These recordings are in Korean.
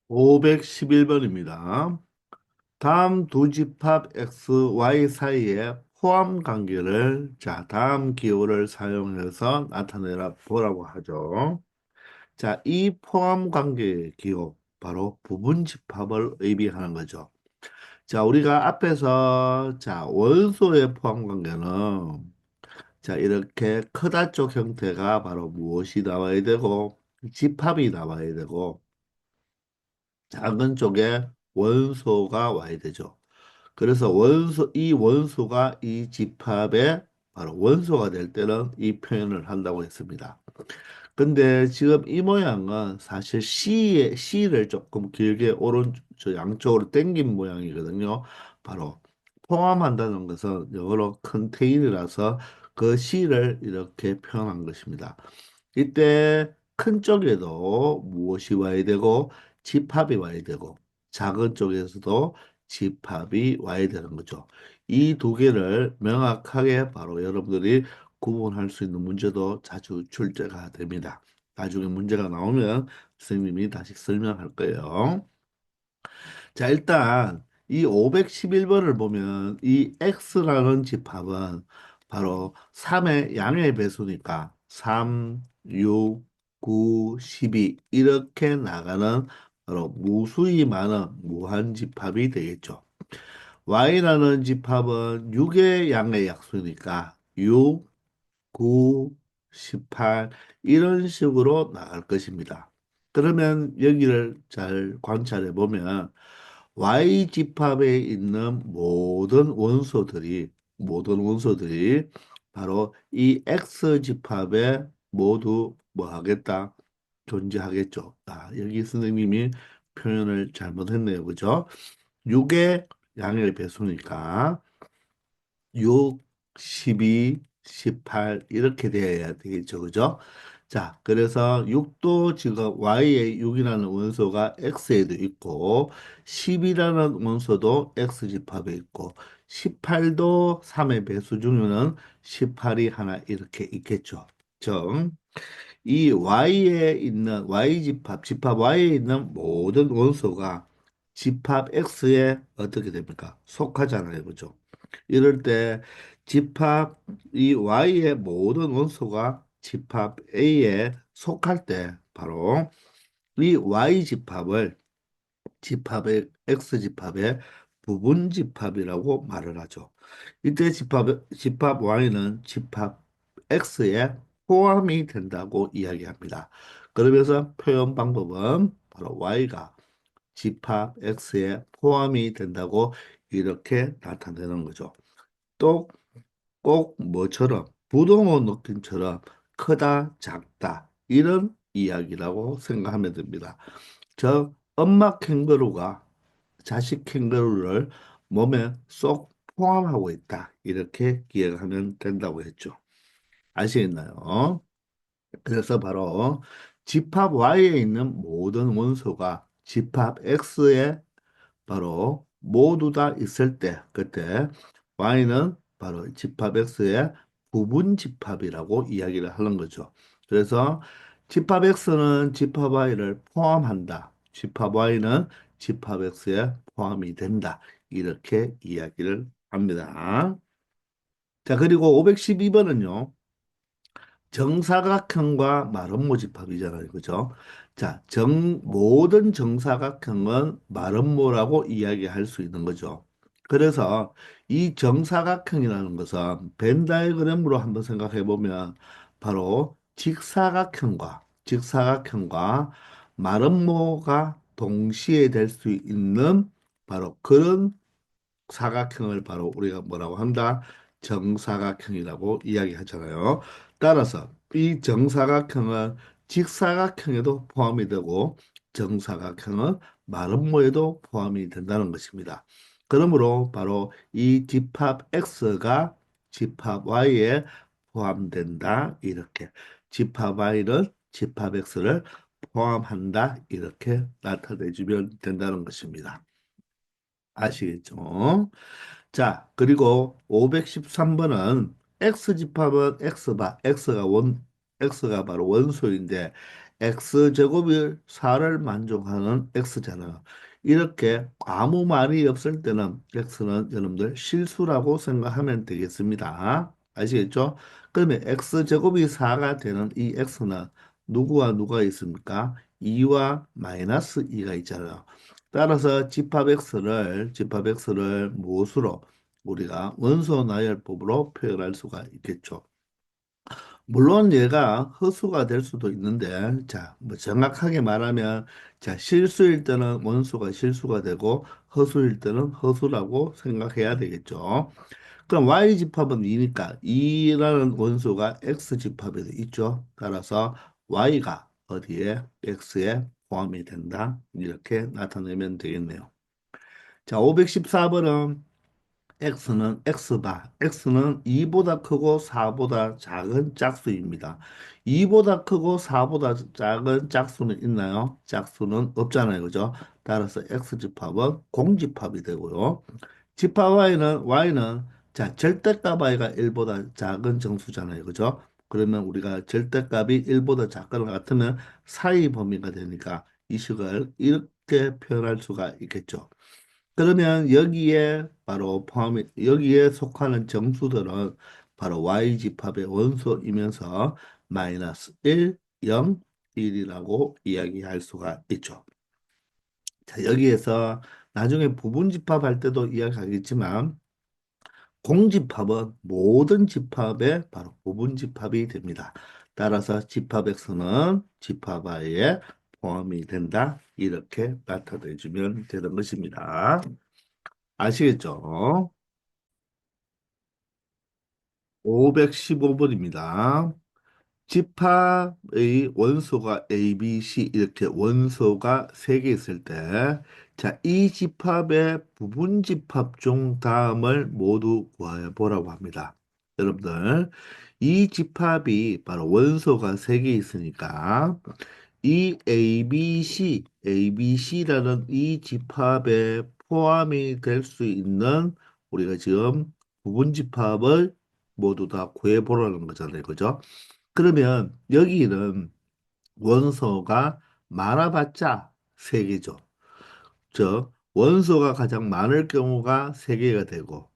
511번입니다. 다음 두 집합 x, y 사이의 포함 관계를 다음 기호를 사용해서 나타내라 보라고 하죠. 자, 이 포함 관계의 기호 바로 부분 집합을 의미하는 거죠. 자, 우리가 앞에서 원소의 포함 관계는 이렇게 크다 쪽 형태가 바로 무엇이 나와야 되고 집합이 나와야 되고 작은 쪽에 원소가 와야 되죠. 그래서 이 원소가 이 집합의 바로 원소가 될 때는 이 표현을 한다고 했습니다. 근데 지금 이 모양은 사실 C를 조금 길게 저 양쪽으로 당긴 모양이거든요. 바로 포함한다는 것은 영어로 컨테인이라서 그 C를 이렇게 표현한 것입니다. 이때 큰 쪽에도 무엇이 와야 되고 집합이 와야 되고 작은 쪽에서도 집합이 와야 되는 거죠. 이 두 개를 명확하게 바로 여러분들이 구분할 수 있는 문제도 자주 출제가 됩니다. 나중에 문제가 나오면 선생님이 다시 설명할 거예요. 자, 일단 이 511번을 보면 이 x라는 집합은 바로 3의 양의 배수니까 3, 6, 9, 12 이렇게 나가는 바로 무수히 많은 무한 집합이 되겠죠. y라는 집합은 6의 양의 약수니까 6, 9, 18 이런 식으로 나갈 것입니다. 그러면 여기를 잘 관찰해 보면 Y집합에 있는 모든 원소들이 바로 이 X집합에 모두 뭐 하겠다? 존재하겠죠. 여기 선생님이 표현을 잘못했네요. 그죠? 6의 양의 배수니까 6, 12, 18 이렇게 돼야 되겠죠. 그죠? 자, 그래서 6도 지금 Y의 6이라는 원소가 X에도 있고 10이라는 원소도 X집합에 있고 18도 3의 배수 중에는 18이 하나 이렇게 있겠죠. 즉, 이 집합 Y에 있는 모든 원소가 집합 X에 어떻게 됩니까? 속하잖아요. 그죠? 이럴 때 이 Y의 모든 원소가 집합 A에 속할 때 바로 이 Y X집합의 부분 집합이라고 말을 하죠. 이때 집합 Y는 집합 X에 포함이 된다고 이야기합니다. 그러면서 표현 방법은 바로 Y가 집합 X에 포함이 된다고 이렇게 나타내는 거죠. 또 꼭 뭐처럼 부동호 느낌처럼 크다, 작다 이런 이야기라고 생각하면 됩니다. 엄마 캥거루가 자식 캥거루를 몸에 쏙 포함하고 있다. 이렇게 기억하면 된다고 했죠. 아시겠나요? 그래서 바로 집합 Y에 있는 모든 원소가 집합 X에 바로 모두 다 있을 때 그때 y는 바로 집합 x의 부분 집합이라고 이야기를 하는 거죠. 그래서 집합 x는 집합 y를 포함한다. 집합 y는 집합 x에 포함이 된다. 이렇게 이야기를 합니다. 자, 그리고 512번은요. 정사각형과 마름모 집합이잖아요. 그죠? 모든 정사각형은 마름모라고 이야기할 수 있는 거죠. 그래서 이 정사각형이라는 것은 벤 다이어그램으로 한번 생각해 보면 바로 직사각형과 마름모가 동시에 될 수 있는 바로 그런 사각형을 바로 우리가 뭐라고 한다? 정사각형이라고 이야기하잖아요. 따라서 이 정사각형은 직사각형에도 포함이 되고 정사각형은 마름모에도 포함이 된다는 것입니다. 그러므로 바로 이 집합 X가 집합 Y에 포함된다. 이렇게 집합 Y는 집합 X를 포함한다. 이렇게 나타내주면 된다는 것입니다. 아시겠죠? 자, 그리고 513번은 X집합은 X가 바로 원소인데 x제곱이 4를 만족하는 x잖아요. 이렇게 아무 말이 없을 때는 x는 여러분들 실수라고 생각하면 되겠습니다. 아시겠죠? 그러면 x제곱이 4가 되는 이 x는 누구와 누가 있습니까? 2와 마이너스 2가 있잖아요. 따라서 집합 x를 무엇으로 우리가 원소 나열법으로 표현할 수가 있겠죠. 물론 얘가 허수가 될 수도 있는데, 자, 뭐 정확하게 말하면, 자, 실수일 때는 원수가 실수가 되고, 허수일 때는 허수라고 생각해야 되겠죠. 그럼 Y집합은 2니까, 2라는 원소가 X집합에 있죠. 따라서 Y가 어디에? X에 포함이 된다. 이렇게 나타내면 되겠네요. 자, 514번은 x는 x바, x는 2보다 크고 4보다 작은 짝수입니다. 2보다 크고 4보다 작은 짝수는 있나요? 짝수는 없잖아요. 그죠? 따라서 x집합은 공집합이 되고요. 집합 y는 자, 절대값 y가 1보다 작은 정수잖아요. 그죠? 그러면 우리가 절대값이 1보다 작거나 같으면 사이 범위가 되니까 이 식을 이렇게 표현할 수가 있겠죠. 그러면 여기에 속하는 정수들은 바로 Y집합의 원소이면서 마이너스 1, 0, 1이라고 이야기할 수가 있죠. 자, 여기에서 나중에 부분집합할 때도 이야기하겠지만 공집합은 모든 집합의 바로 부분집합이 됩니다. 따라서 집합 X는 집합 Y에 포함이 된다. 이렇게 나타내 주면 되는 것입니다. 아시겠죠? 515번입니다. 집합의 원소가 A, B, C 이렇게 원소가 세 개 있을 때, 자, 이 집합의 부분 집합 중 다음을 모두 구하여 보라고 합니다. 여러분들, 이 집합이 바로 원소가 세 개 있으니까 이 ABC라는 이 집합에 포함이 될 수 있는 우리가 지금 부분 집합을 모두 다 구해보라는 거잖아요. 그죠? 그러면 여기는 원소가 많아봤자 세개죠. 즉, 원소가 가장 많을 경우가 세개가 되고,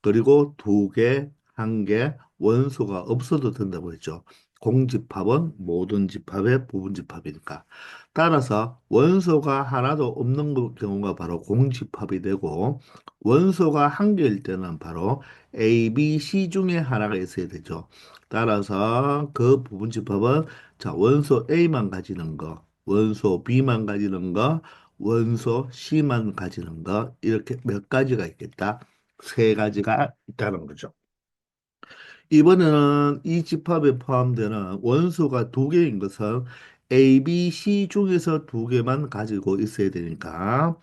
그리고 두 개, 한 개, 원소가 없어도 된다고 했죠. 공집합은 모든 집합의 부분집합이니까. 따라서 원소가 하나도 없는 경우가 바로 공집합이 되고, 원소가 한 개일 때는 바로 A, B, C 중에 하나가 있어야 되죠. 따라서 그 부분집합은 자, 원소 A만 가지는 거, 원소 B만 가지는 거, 원소 C만 가지는 거, 이렇게 몇 가지가 있겠다. 세 가지가 있다는 거죠. 이번에는 이 집합에 포함되는 원소가 두 개인 것은 A, B, C 중에서 두 개만 가지고 있어야 되니까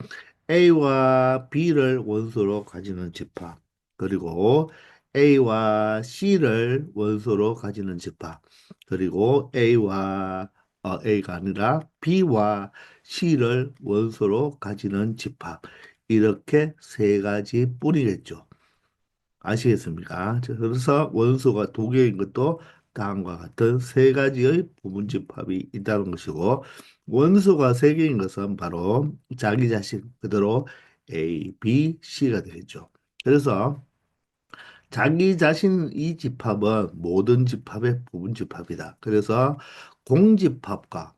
A와 B를 원소로 가지는 집합, 그리고 A와 C를 원소로 가지는 집합, 그리고 A가 아니라 B와 C를 원소로 가지는 집합. 이렇게 세 가지 뿐이겠죠. 아시겠습니까? 그래서 원소가 두 개인 것도 다음과 같은 세 가지의 부분집합이 있다는 것이고, 원소가 세 개인 것은 바로 자기 자신 그대로 A, B, C가 되겠죠. 그래서 자기 자신 이 집합은 모든 집합의 부분집합이다. 그래서 공집합과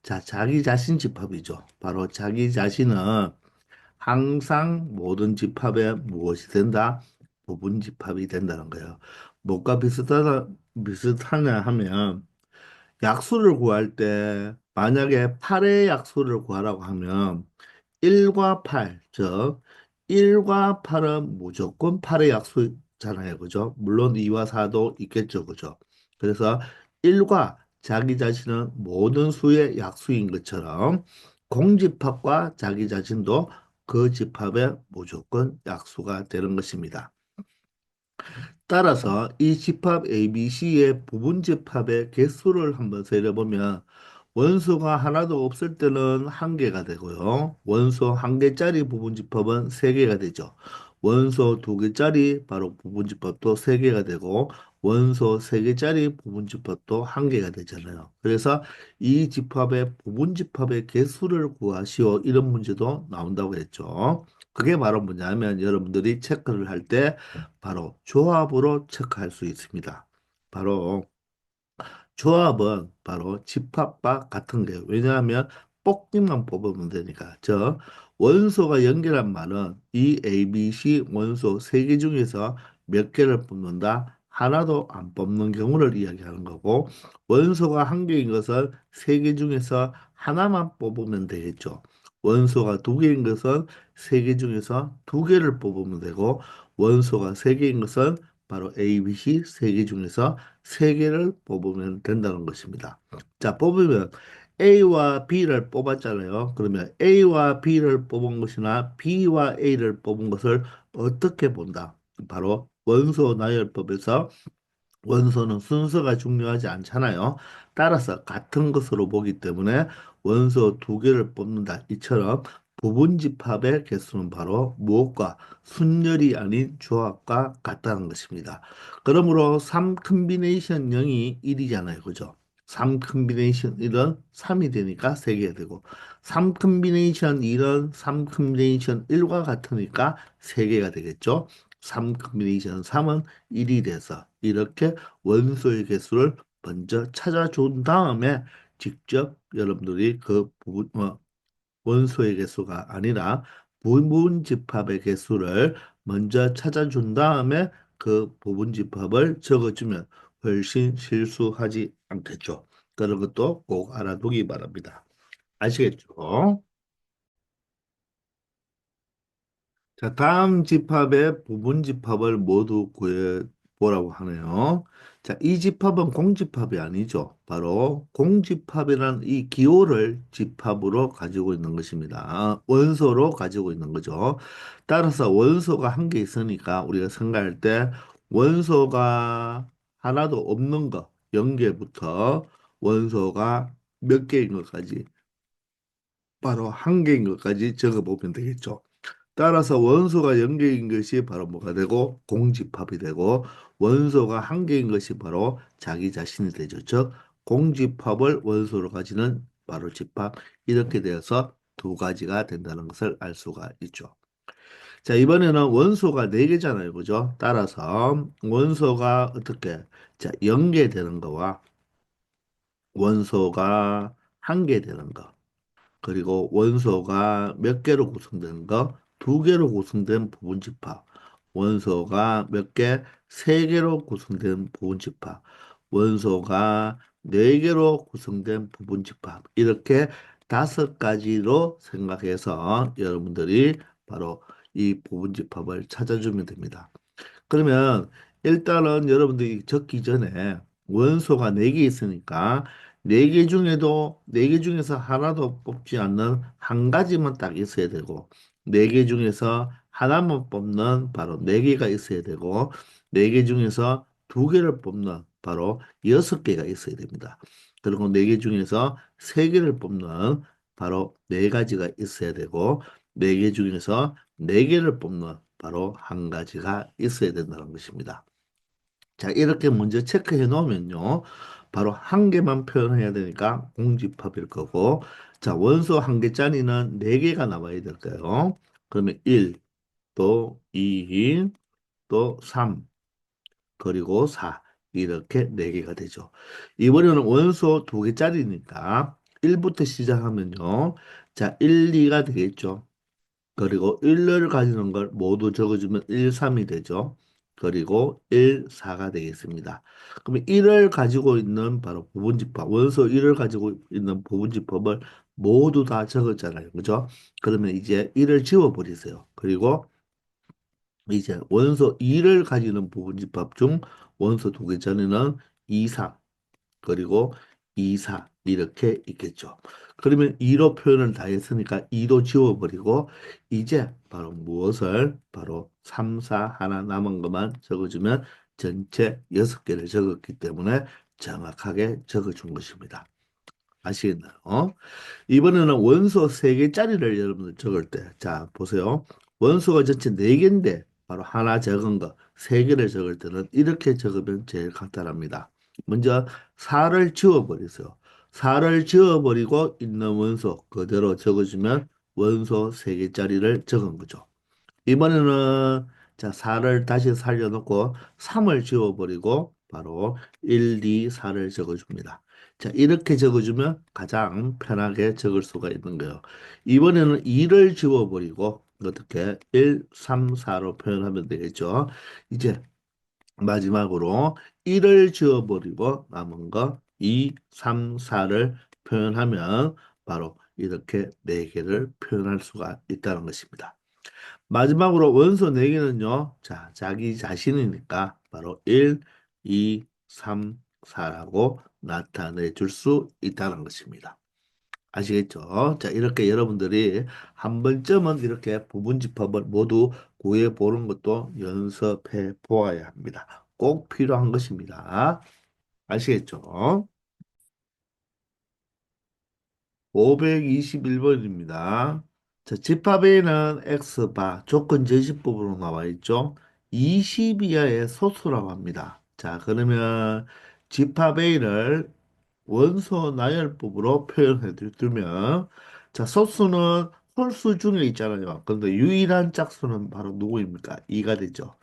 자, 자기 자신 집합이죠. 바로 자기 자신은 항상 모든 집합에 무엇이 된다? 부분 집합이 된다는 거예요. 뭐가 비슷하냐 하면 약수를 구할 때 만약에 8의 약수를 구하라고 하면 1과 8, 즉 1과 8은 무조건 8의 약수잖아요. 그죠? 물론 2와 4도 있겠죠. 그죠? 그래서 1과 자기 자신은 모든 수의 약수인 것처럼 공집합과 자기 자신도 그 집합의 무조건 약수가 되는 것입니다. 따라서 이 집합 ABC의 부분 집합의 개수를 한번 세려보면 원소가 하나도 없을 때는 한 개가 되고요. 원소 한 개짜리 부분 집합은 세 개가 되죠. 원소 두 개짜리 바로 부분 집합도 세 개가 되고 원소 3개짜리 부분집합도 1개가 되잖아요. 그래서 이 집합의 부분집합의 개수를 구하시오. 이런 문제도 나온다고 했죠. 그게 바로 뭐냐면 여러분들이 체크를 할 때 바로 조합으로 체크할 수 있습니다. 바로 조합은 바로 집합과 같은 거예요. 왜냐하면 뽑기만 뽑으면 되니까. 저 원소가 연결한 말은 이 A, B, C 원소 3개 중에서 몇 개를 뽑는다? 하나도 안 뽑는 경우를 이야기하는 거고, 원소가 1개인 것은 3개 중에서 하나만 뽑으면 되겠죠. 원소가 2개인 것은 3개 중에서 2개를 뽑으면 되고, 원소가 3개인 것은 바로 A, B, C 3개 중에서 세 개를 뽑으면 된다는 것입니다. 자, 뽑으면 A와 B를 뽑았잖아요. 그러면 A와 B를 뽑은 것이나 B와 A를 뽑은 것을 어떻게 본다? 바로 원소 나열법에서 원소는 순서가 중요하지 않잖아요. 따라서 같은 것으로 보기 때문에 원소 2개를 뽑는다. 이처럼 부분집합의 개수는 바로 무엇과 순열이 아닌 조합과 같다는 것입니다. 그러므로 3 컨비네이션 0이 1이잖아요. 그죠? 3 컨비네이션 1은 3이 되니까 3개가 되고 3 컨비네이션 1은 3 컨비네이션 1과 같으니까 3개가 되겠죠. 3 컨비네이션 3은 1이 돼서 이렇게 원소의 개수를 먼저 찾아준 다음에 직접 여러분들이 그 부분, 원소의 개수가 아니라 부분집합의 개수를 먼저 찾아준 다음에 그 부분집합을 적어주면 훨씬 실수하지 않겠죠. 그런 것도 꼭 알아두기 바랍니다. 아시겠죠? 자, 다음 집합의 부분 집합을 모두 구해 보라고 하네요. 자, 이 집합은 공집합이 아니죠. 바로 공집합이라는 이 기호를 집합으로 가지고 있는 것입니다. 원소로 가지고 있는 거죠. 따라서 원소가 1개 있으니까 우리가 생각할 때 원소가 하나도 없는 거, 0개부터 원소가 몇 개인 것까지, 바로 1개인 것까지 적어보면 되겠죠. 따라서 원소가 0개인 것이 바로 뭐가 되고 공집합이 되고 원소가 1개인 것이 바로 자기 자신이 되죠. 즉 공집합을 원소로 가지는 바로 집합 이렇게 되어서 2가지가 된다는 것을 알 수가 있죠. 자, 이번에는 원소가 4개잖아요. 그죠? 따라서 원소가 어떻게 자, 0개 되는 거와 원소가 1개 되는 거 그리고 원소가 몇 개로 구성되는 거? 2개로 구성된 부분집합. 원소가 몇 개? 3개로 구성된 부분집합. 원소가 4개로 구성된 부분집합. 이렇게 5가지로 생각해서 여러분들이 바로 이 부분집합을 찾아주면 됩니다. 그러면 일단은 여러분들이 적기 전에 원소가 4개 있으니까 4개 중에도 4개 중에서 하나도 뽑지 않는 1가지만 딱 있어야 되고 4개 중에서 하나만 뽑는 바로 4개가 있어야 되고 4개 중에서 2개를 뽑는 바로 6개가 있어야 됩니다. 그리고 4개 중에서 3개를 뽑는 바로 4가지가 있어야 되고 4개 중에서 4개를 뽑는 바로 1가지가 있어야 된다는 것입니다. 자, 이렇게 먼저 체크해 놓으면요. 바로 1개만 표현해야 되니까 공집합일 거고, 자, 원소 1개짜리는 4개가 나와야 될까요? 그러면 1, 또 2, 또 3, 그리고 4. 이렇게 4개가 되죠. 이번에는 원소 2개짜리니까 1부터 시작하면요. 자, 1, 2가 되겠죠. 그리고 1을 가지는 걸 모두 적어주면 1, 3이 되죠. 그리고 1, 4가 되겠습니다. 그러면 1을 가지고 있는 바로 부분집합, 원소 1을 가지고 있는 부분집합을 모두 다 적었잖아요. 그죠? 그러면 이제 1을 지워버리세요. 그리고 이제 원소 2를 가지는 부분집합 중 원소 2개짜리는 2, 3, 그리고 2, 4 이렇게 있겠죠. 그러면 2로 표현을 다 했으니까 2도 지워버리고 이제 바로 무엇을 바로 3, 4 하나 남은 것만 적어주면 전체 6개를 적었기 때문에 정확하게 적어준 것입니다. 아시겠나요? 이번에는 원소 3개짜리를 여러분들 적을 때, 자, 보세요. 원소가 전체 4개인데 바로 하나 적은 거, 세 개를 적을 때는 이렇게 적으면 제일 간단합니다. 먼저 4를 지워버리세요. 4를 지워버리고 있는 원소 그대로 적어주면 원소 3개짜리를 적은 거죠. 이번에는 자 4를 다시 살려놓고 3을 지워버리고 바로 1, 2, 4를 적어줍니다. 자 이렇게 적어주면 가장 편하게 적을 수가 있는 거예요. 이번에는 2를 지워버리고 어떻게 1, 3, 4로 표현하면 되겠죠. 이제 마지막으로 1을 지워버리고 남은 거 2, 3, 4를 표현하면 바로 이렇게 4개를 표현할 수가 있다는 것입니다. 마지막으로 원소 4개는요. 자, 자기 자신이니까 바로 1, 2, 3, 4라고 나타내 줄 수 있다는 것입니다. 아시겠죠? 자, 이렇게 여러분들이 한 번쯤은 이렇게 부분집합을 모두 구해 보는 것도 연습해 보아야 합니다. 꼭 필요한 것입니다. 아시겠죠? 521번입니다. 자, 집합에는 X바 조건 제시법으로 나와 있죠. 20 이하의 소수라고 합니다. 자, 그러면 집합 A를 원소 나열법으로 표현해 두면 자, 소수는 홀수 중에 있잖아요. 그런데 유일한 짝수는 바로 누구입니까? 2가 되죠.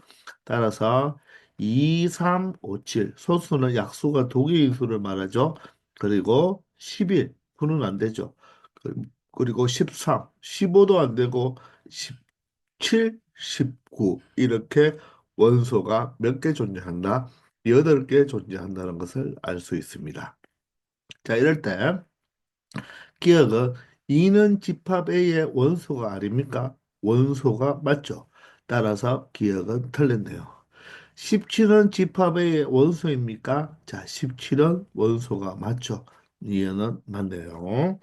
따라서 2, 3, 5, 7 소수는 약수가 두 개의 수를 말하죠. 그리고 11 9는 안 되죠. 그- 그리고 13, 15도 안 되고 17, 19 이렇게 원소가 몇 개 존재한다? 8개 존재한다는 것을 알 수 있습니다. 자, 이럴 때 기억은 2는 집합 A의 원소가 아닙니까? 원소가 맞죠. 따라서 기억은 틀린데요. 17은 집합 A의 원소입니까? 자, 17은 원소가 맞죠. 이해는 맞네요.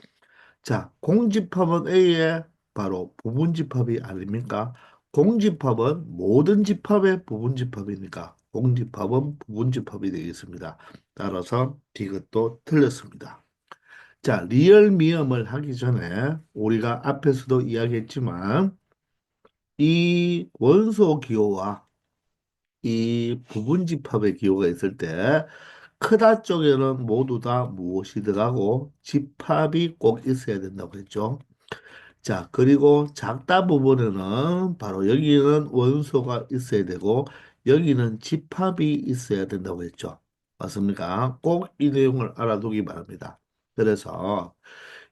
자, 공집합은 A의 바로 부분집합이 아닙니까? 공집합은 모든 집합의 부분집합이니까 공집합은 부분집합이 되겠습니다. 따라서 이것도 틀렸습니다. 자, 리얼 미음을 하기 전에 우리가 앞에서도 이야기했지만 이 원소 기호와 이 부분집합의 기호가 있을 때 크다 쪽에는 모두 다 무엇이 들어가고 집합이 꼭 있어야 된다고 했죠. 자, 그리고 작다 부분에는 바로 여기는 원소가 있어야 되고 여기는 집합이 있어야 된다고 했죠. 맞습니까? 꼭 이 내용을 알아두기 바랍니다. 그래서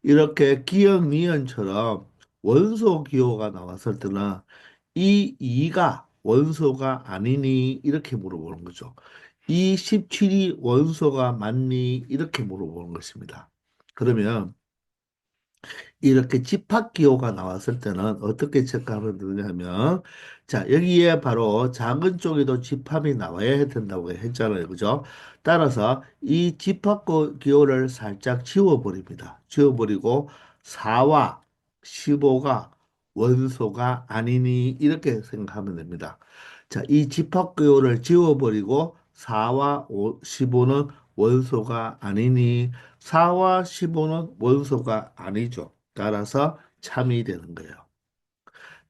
이렇게 기억 니은처럼 원소 기호가 나왔을 때는 이 2가 원소가 아니니 이렇게 물어보는 거죠. 이 17이 원소가 맞니 이렇게 물어보는 것입니다. 그러면 이렇게 집합기호가 나왔을 때는 어떻게 체크하면 되냐면 자 여기에 바로 작은 쪽에도 집합이 나와야 된다고 했잖아요. 그죠? 따라서 이 집합기호를 살짝 지워버립니다. 지워버리고 4와 15가 원소가 아니니 이렇게 생각하면 됩니다. 자, 이 집합기호를 지워버리고 4와 15는 원소가 아니니 4와 15는 원소가 아니죠. 따라서 참이 되는 거예요.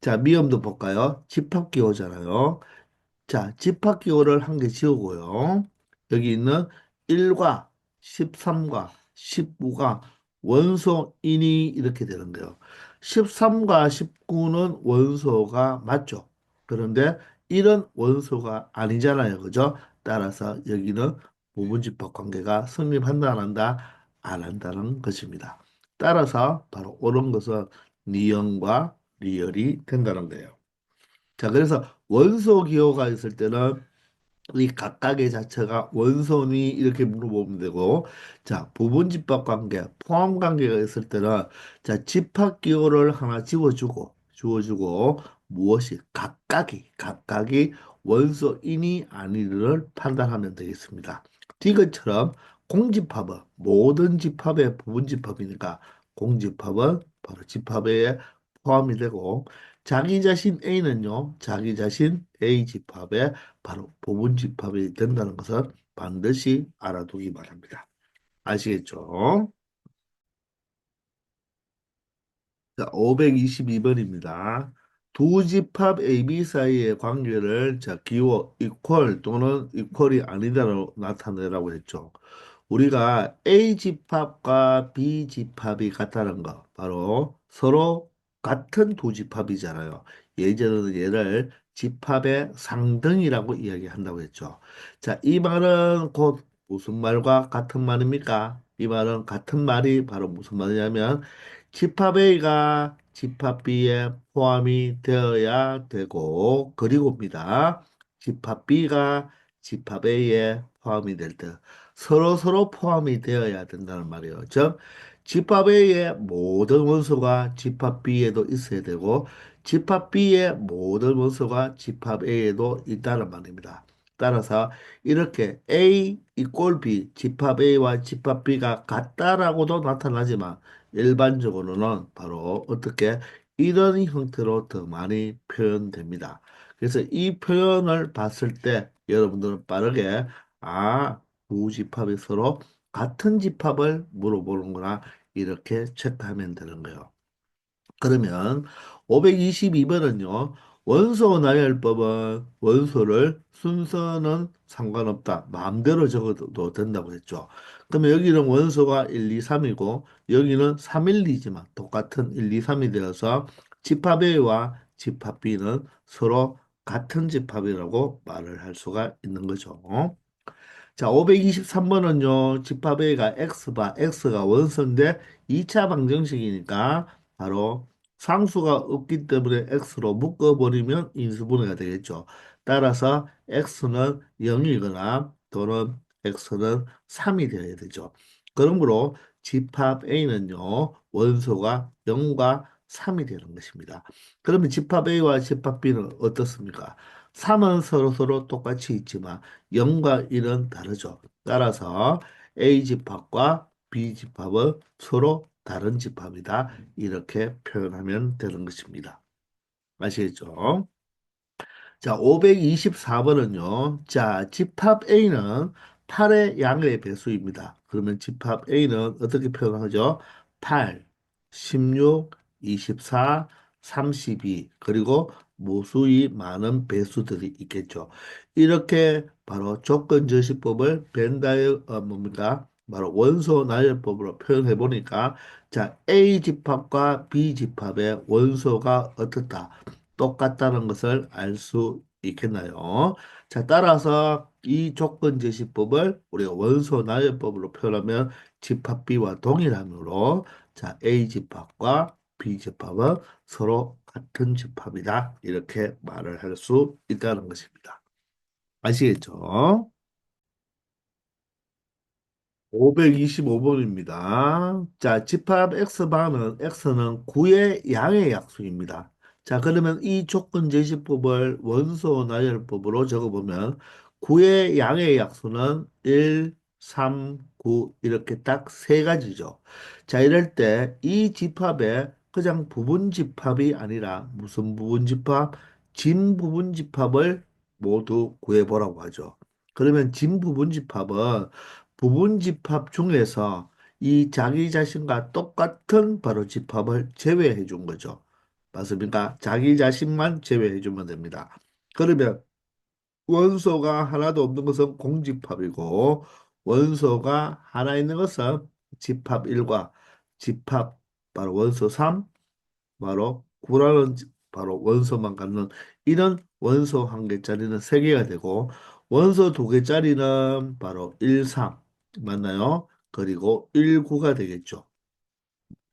자, 미음도 볼까요? 집합기호잖아요. 자, 집합기호를 한 개 지우고요. 여기 있는 1과 13과 19가 원소이니 이렇게 되는 거예요. 13과 19는 원소가 맞죠. 그런데 1은 원소가 아니잖아요. 그죠? 따라서 여기는 부분집합 관계가 성립한다 안 한다? 안 한다는 것입니다. 따라서 바로 옳은 것은 니은과 리을이 된다는 거예요. 자, 그래서 원소 기호가 있을 때는 이 각각의 자체가 원소니 이렇게 물어보면 되고, 자, 부분집합 관계, 포함 관계가 있을 때는 자, 집합 기호를 하나 지워주고 무엇이 각각이 원소이니 아니를 판단하면 되겠습니다. 디귿처럼 공집합은 모든 집합의 부분집합이니까 공집합은 바로 집합에 포함이 되고 자기 자신 A는요, 자기 자신 A 집합에 바로 부분집합이 된다는 것은 반드시 알아두기 바랍니다. 아시겠죠? 자, 522번입니다. 두 집합 AB 사이의 관계를 자, 기호 equal 또는 equal이 아니다로 나타내라고 했죠. 우리가 A 집합과 B 집합이 같다는 거, 바로 서로 같은 두 집합이잖아요. 예전에는 얘를 집합의 상등이라고 이야기한다고 했죠. 자, 이 말은 곧 무슨 말과 같은 말입니까? 이 말은 같은 말이 바로 무슨 말이냐면 집합 A가 집합 B에 포함이 되어야 되고, 그리고입니다. 집합 B가 집합 A에 포함이 될 때, 서로 포함이 되어야 된다는 말이에요. 즉, 집합 A의 모든 원소가 집합 B에도 있어야 되고, 집합 B의 모든 원소가 집합 A에도 있다는 말입니다. 따라서 이렇게 A 이꼴 B, 집합 A와 집합 B가 같다라고도 나타나지만 일반적으로는 바로 어떻게 이런 형태로 더 많이 표현됩니다. 그래서 이 표현을 봤을 때 여러분들은 빠르게 두 집합이 서로 같은 집합을 물어보는구나 이렇게 체크하면 되는 거예요. 그러면 522번은요. 원소 나열법은 원소를 순서는 상관없다. 마음대로 적어도 된다고 했죠. 그러면 여기는 원소가 1, 2, 3이고 여기는 3, 1, 2지만 똑같은 1, 2, 3이 되어서 집합 A와 집합 B는 서로 같은 집합이라고 말을 할 수가 있는 거죠. 자, 523번은요, 집합 A가 X바, X가 원소인데 2차 방정식이니까 바로 상수가 없기 때문에 X로 묶어버리면 인수분해가 되겠죠. 따라서 X는 0이거나 또는 X는 3이 되어야 되죠. 그러므로 집합 A는요, 원소가 0과 3이 되는 것입니다. 그러면 집합 A와 집합 B는 어떻습니까? 3은 서로 똑같이 있지만 0과 1은 다르죠. 따라서 A 집합과 B 집합은 서로 다른 집합이다. 이렇게 표현하면 되는 것입니다. 아시겠죠? 자, 524번은요. 자, 집합 A는 8의 양의 배수입니다. 그러면 집합 A는 어떻게 표현하죠? 8, 16, 24, 32, 그리고 무수히 많은 배수들이 있겠죠. 이렇게 바로 조건저시법을 뭡니까? 바로 원소 나열법으로 표현해 보니까 자, A 집합과 B 집합의 원소가 어떻다? 똑같다는 것을 알 수 있겠나요? 자, 따라서 이 조건 제시법을 우리가 원소 나열법으로 표현하면 집합 B와 동일하므로 자, A 집합과 B 집합은 서로 같은 집합이다. 이렇게 말을 할 수 있다는 것입니다. 아시겠죠? 525번입니다. 자, 집합 X바는 X는 9의 양의 약수입니다. 자, 그러면 이 조건 제시법을 원소 나열법으로 적어보면 9의 양의 약수는 1, 3, 9 이렇게 딱 세 가지죠. 자, 이럴 때 이 집합의 그냥 부분 집합이 아니라 무슨 부분 집합? 진 부분 집합을 모두 구해보라고 하죠. 그러면 진 부분 집합은 부분 집합 중에서 이 자기 자신과 똑같은 바로 집합을 제외해 준 거죠. 맞습니까? 자기 자신만 제외해 주면 됩니다. 그러면 원소가 하나도 없는 것은 공집합이고 원소가 하나 있는 것은 집합 1과 집합 바로 원소 3 바로 구라는 바로 원소만 갖는 이런 원소 한 개짜리는 세 개가 되고 원소 두 개짜리는 바로 1, 3 맞나요? 그리고 1, 9가 되겠죠.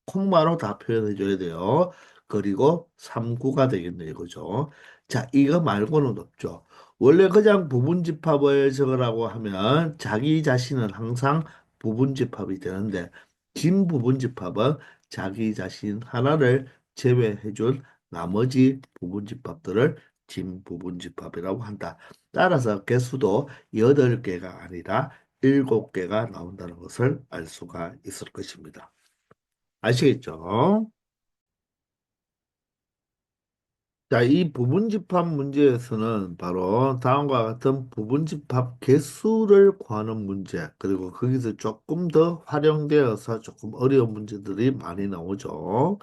콤마로 다 표현해 줘야 돼요. 그리고 3구가 되겠네요. 그죠? 자, 이거 말고는 없죠. 원래 그냥 부분집합을 적으라고 하면 자기 자신은 항상 부분집합이 되는데 진 부분집합은 자기 자신 하나를 제외해 준 나머지 부분집합들을 진 부분집합이라고 한다. 따라서 개수도 8개가 아니라 7개가 나온다는 것을 알 수가 있을 것입니다. 아시겠죠? 자, 이 부분집합 문제에서는 바로 다음과 같은 부분집합 개수를 구하는 문제, 그리고 거기서 조금 더 활용되어서 조금 어려운 문제들이 많이 나오죠.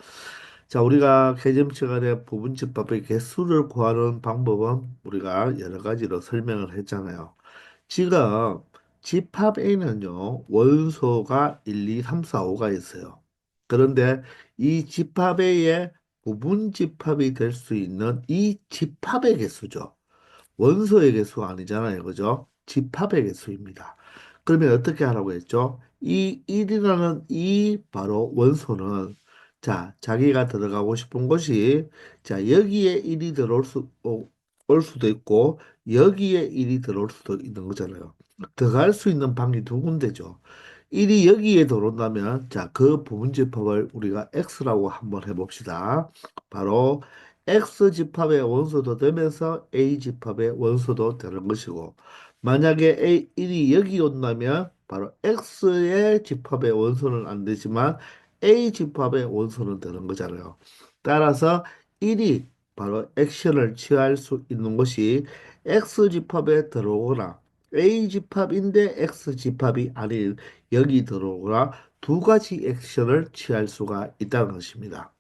자, 우리가 개점 시간에 부분집합의 개수를 구하는 방법은 우리가 여러 가지로 설명을 했잖아요. 지금 집합 A는요, 원소가 1, 2, 3, 4, 5가 있어요. 그런데 이 집합 A의 부분집합이 될 수 있는 이 집합의 개수죠. 원소의 개수가 아니잖아요. 그죠? 집합의 개수입니다. 그러면 어떻게 하라고 했죠? 이 1이라는 이 바로 원소는 자, 자기가 들어가고 싶은 곳이 자, 여기에 1이 들어올 올 수도 있고 여기에 1이 들어올 수도 있는 거잖아요. 들어갈 수 있는 방이 두 군데죠. 1이 여기에 들어온다면 자, 그 부분집합을 우리가 X라고 한번 해봅시다. 바로 X 집합의 원소도 되면서 A 집합의 원소도 되는 것이고 만약에 A 1이 여기 온다면 바로 X의 집합의 원소는 안 되지만 A 집합의 원소는 되는 거잖아요. 따라서 1이 바로 액션을 취할 수 있는 것이 X 집합에 들어오거나 A 집합인데 X 집합이 아닌 여기 들어오거나 두 가지 액션을 취할 수가 있다는 것입니다.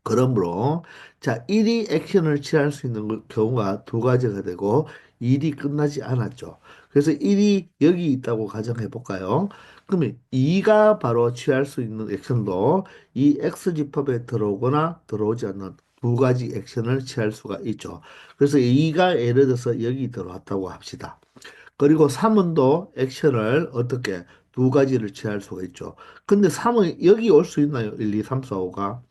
그러므로 자 1이 액션을 취할 수 있는 경우가 두 가지가 되고 일이 끝나지 않았죠. 그래서 1이 여기 있다고 가정해 볼까요? 그러면 2가 바로 취할 수 있는 액션도 이 X집합에 들어오거나 들어오지 않는 두 가지 액션을 취할 수가 있죠. 그래서 2가 예를 들어서 여기 들어왔다고 합시다. 그리고 3은도 액션을 어떻게 두 가지를 취할 수가 있죠. 근데 3은 여기 올 수 있나요? 1, 2, 3, 4, 5가.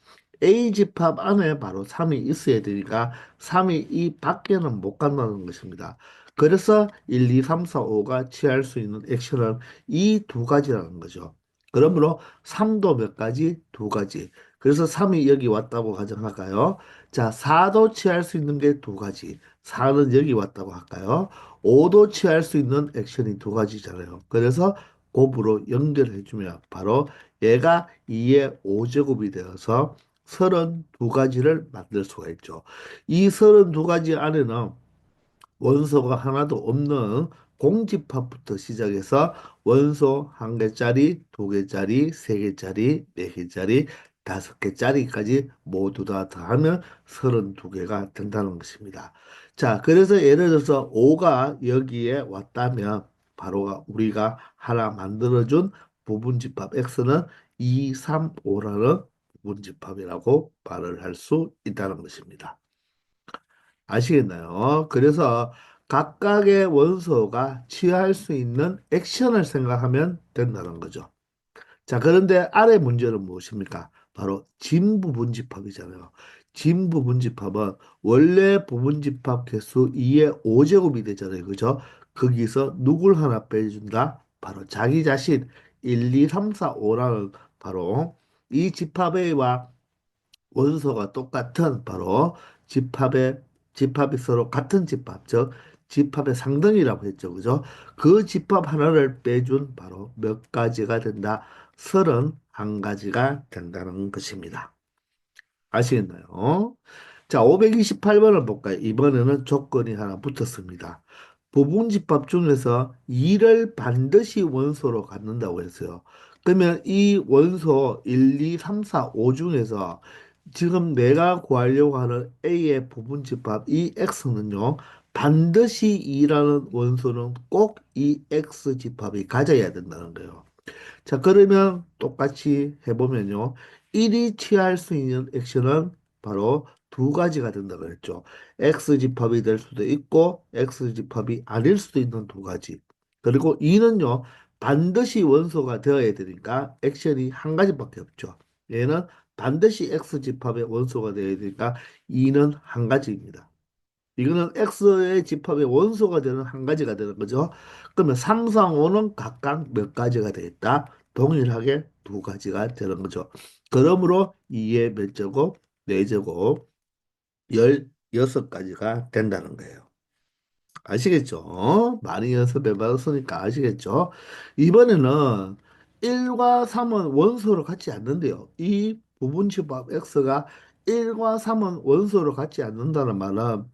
A 집합 안에 바로 3이 있어야 되니까 3이 이 밖에는 못 간다는 것입니다. 그래서 1, 2, 3, 4, 5가 취할 수 있는 액션은 이 두 가지라는 거죠. 그러므로 3도 몇 가지? 두 가지. 그래서 3이 여기 왔다고 가정할까요? 자, 4도 취할 수 있는 게 두 가지. 4는 여기 왔다고 할까요? 5도 취할 수 있는 액션이 두 가지잖아요. 그래서 곱으로 연결해주면 바로 얘가 2의 5제곱이 되어서 32가지를 만들 수가 있죠. 이 32가지 안에는 원소가 하나도 없는 공집합부터 시작해서 원소 한 개짜리, 두 개짜리, 세 개짜리, 네 개짜리, 다섯 개짜리까지 모두 다 더하면 32개가 된다는 것입니다. 자, 그래서 예를 들어서 5가 여기에 왔다면 바로 우리가 하나 만들어준 부분집합 X는 2, 3, 5라는 부분집합이라고 말을 할 수 있다는 것입니다. 아시겠나요? 그래서 각각의 원소가 취할 수 있는 액션을 생각하면 된다는 거죠. 자, 그런데 아래 문제는 무엇입니까? 바로 진부분집합이잖아요. 진부분집합은 원래 부분집합 개수 2의 5제곱이 되잖아요. 그죠? 거기서 누굴 하나 빼준다? 바로 자기 자신 1, 2, 3, 4, 5라는 바로 이 집합 A와 원소가 똑같은 바로 집합이 서로 같은 집합, 즉 집합의 상등이라고 했죠. 그죠? 그 집합 하나를 빼준 바로 몇 가지가 된다? 31가지가 된다는 것입니다. 아시겠나요? 자, 528번을 볼까요? 이번에는 조건이 하나 붙었습니다. 부분집합 중에서 2를 반드시 원소로 갖는다고 했어요. 그러면 이 원소 1, 2, 3, 4, 5 중에서 지금 내가 구하려고 하는 A의 부분집합 이 X는요, 반드시 2라는 원소는 꼭 이 X 집합이 가져야 된다는 거예요. 자, 그러면 똑같이 해보면요. 1이 취할 수 있는 액션은 바로 두 가지가 된다고 그랬죠. X집합이 될 수도 있고, X집합이 아닐 수도 있는 두 가지. 그리고 2는요, 반드시 원소가 되어야 되니까 액션이 한 가지밖에 없죠. 얘는 반드시 X집합의 원소가 되어야 되니까 2는 한 가지입니다. 이거는 X의 집합의 원소가 되는 한 가지가 되는 거죠. 그러면 3, 4, 5는 각각 몇 가지가 되겠다? 동일하게 두 가지가 되는 거죠. 그러므로 2의 몇 제곱? 4제곱, 16가지가 된다는 거예요. 아시겠죠? 많이 연습해 봤으니까 아시겠죠? 이번에는 1과 3은 원소로 같지 않는데요. 이 부분집합 X가 1과 3은 원소로 같지 않는다는 말은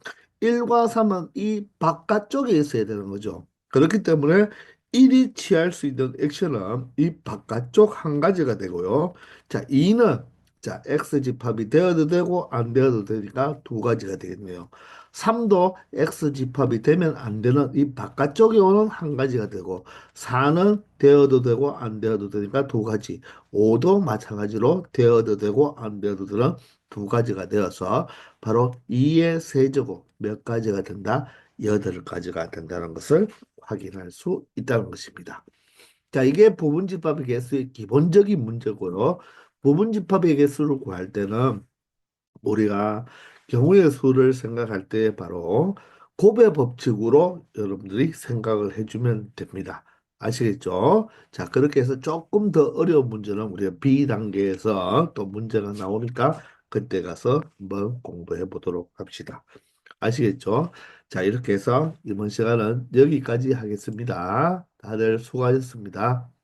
1과 3은 이 바깥쪽에 있어야 되는 거죠. 그렇기 때문에 1이 취할 수 있는 액션은 이 바깥쪽 한 가지가 되고요. 자, 2는 자, X집합이 되어도 되고 안 되어도 되니까 두 가지가 되겠네요. 3도 X집합이 되면 안 되는 이 바깥쪽에 오는 한 가지가 되고 4는 되어도 되고 안 되어도 되니까 두 가지. 5도 마찬가지로 되어도 되고 안 되어도 되는 두 가지가 되어서 바로 2의 세제곱 몇 가지가 된다? 8가지가 된다는 것을 확인할 수 있다는 것입니다. 자, 이게 부분집합의 개수의 기본적인 문제고요. 부분집합의 개수를 구할 때는 우리가 경우의 수를 생각할 때 바로 곱의 법칙으로 여러분들이 생각을 해주면 됩니다. 아시겠죠? 자, 그렇게 해서 조금 더 어려운 문제는 우리가 B 단계에서 또 문제가 나오니까 그때 가서 한번 공부해 보도록 합시다. 아시겠죠? 자, 이렇게 해서 이번 시간은 여기까지 하겠습니다. 다들 수고하셨습니다.